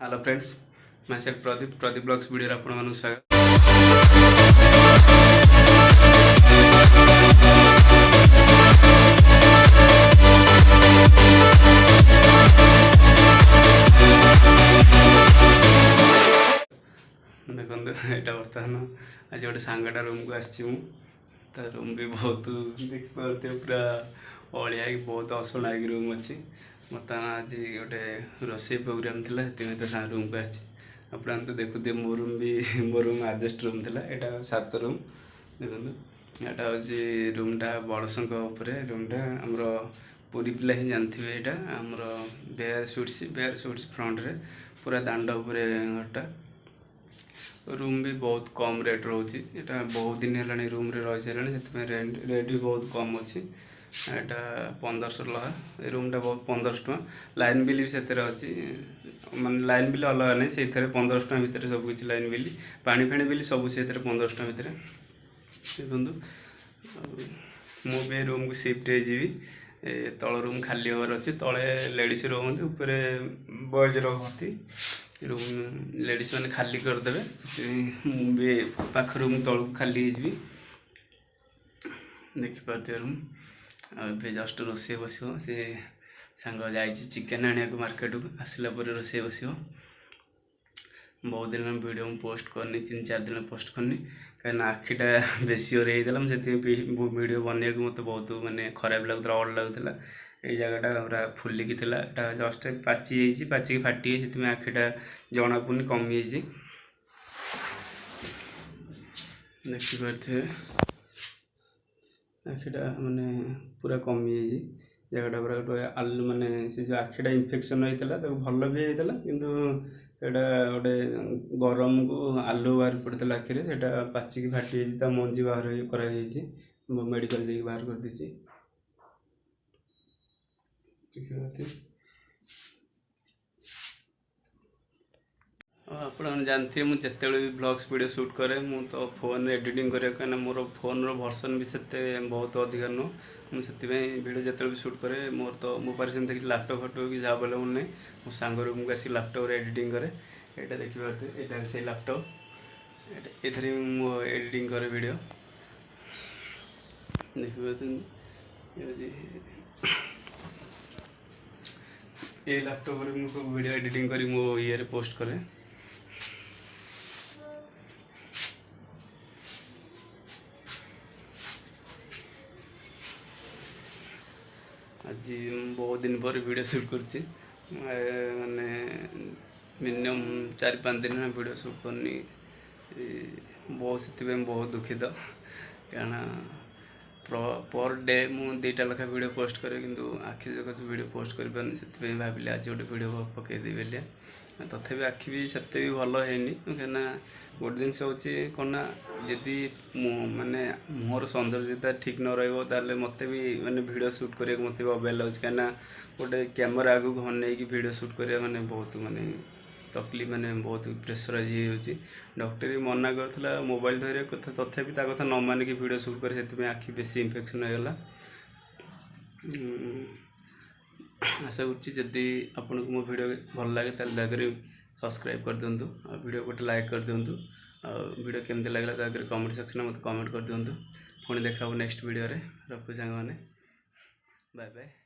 Hello friends, मैं self Pradeep blogs video आपण स्वागत। देखो यहाँ बर्तमान आज गोटे सांगटा रूम को आसी रूम भी बहुत देखिए पूरा अलिया बहुत असना रूम अच्छी। बर्तमान आज गोटे रोसे प्रोग्राम थिला से रूम को आसी तो देखुते मो रूम आडजस्ट रूम थिला। यहाँ 7 रूम देखो यहाँ हूँ रूमटा बड़संक रूमटा आमर पूरी पिला ही जानते हैं। यहाँ आमर बेयर सुट्स फ्रंट रे पूरा दांड उपरे घरटा रूम भी बहुत कम रेट रोचे। यहाँ बहुत दिन है रूम रे रही सारे से रेट भी बहुत कम अच्छी। यहाँ 1500 लगा रूमटा बहुत 1500 टका लाइन बिल भी से अच्छी माने लाइन बिल अलग नहीं से 1500 टका भितर सब किसी लाइन बिल पानी फाणी बिल सब से 1500 टका भितर देखु। मुझे रूम को शिफ्ट हो तल रूम खाली होवर अच्छी तले लेडीज रुहती ऊपर बॉयज रुहती रूम लेडीज मैंने खाली करदे मुझे पाख रूम तल खाली हो देखिपारे रूम आ जस्ट रोसे बस से सांग जा चिकेन आने को मार्केट को आसला रोसे बस। बहुत दिन वीडियो पोस्ट करनी 3-4 दिन पोस्ट करनी कहीं आखिटा बेसी ओर होता वीडियो बनने को मत बहुत माने खराब लगुला अड़ लगुला। ये जगहटा पूरा फुलिकी थी जस्ट पाची फाटी से आखिटा जना पड़नी कमी देखिपे आखिटा माने पूरा कमी जगटा पूरा गोटे आलू माने से जो आखिटा इन्फेक्शन होता है भल भी होता किंतु गोटे गरम को आलू बाहर पड़ता आखिरे से पाचिकी फाटी मंजी बाहर कर मेडिकल जाकि बाहर कर दी। आप जानते मुझे भी ब्लॉग्स वीडियो शूट करे मु तो फोन एडिटिंग करे कहीं मोर फोन वर्सन भी से बहुत अधिक नुह मुझे वीडियो जिते भी शूट करे मोर तो मो पास देखिए लैपटॉप फटो कि अवेलेबल नहीं मो सांग रूम को आसी लैपटॉप एडिटिंग करे। यहाँ देखिए यहाँ से लैपटॉप ये मो एडिटिंग करे वीडियो देखिए ये लैपटॉप मुझे वीडियो एडिटिंग करी मो ये पोस्ट करे। आज बहुत दिन पर वीडियो शूट कर माने मिनिमम 4-5 दिन वीडियो शूट करनी बहुत से बहुत दुखित क्या पर डे मुझे 2टा लेखा वीडियो पोस्ट करे किंतु आखि जगह वीडियो पोस्ट कर पानी से भाविले आज गोटे वीडियो पकईदे बोलिए तथापि आखि भी से भी भल है कहीं गोटे जिनस हूँ जदि माने मोर सौंदर्यता ठीक न रही मत भी माने वीडियो शूट करा मत भी अबेल लगे कहीं गोटे कैमेरा आगे घन की वीडियो शूट करा माने बहुत माने तकलीफ माने बहुत प्रेसराइज डॉक्टर भी मना करता मोबाइल धरिया कथा तथापि कथा न मानिक वीडियो शूट करे से आखि बेसी इन्फेक्शन होगा। आशा करुँची आपन को मो वीडियो भल लगे दयाकोरी सब्सक्राइब कर दिंतु वीडियो गोटे लाइक कर दिंतु वीडियो केमती लगला दयाकोरी कमेंट सेक्शन में मत कमेंट कर दिंतु। पुणी देखा नेक्स्ट वीडियो रे रखु सांग मैंने बाय बाय।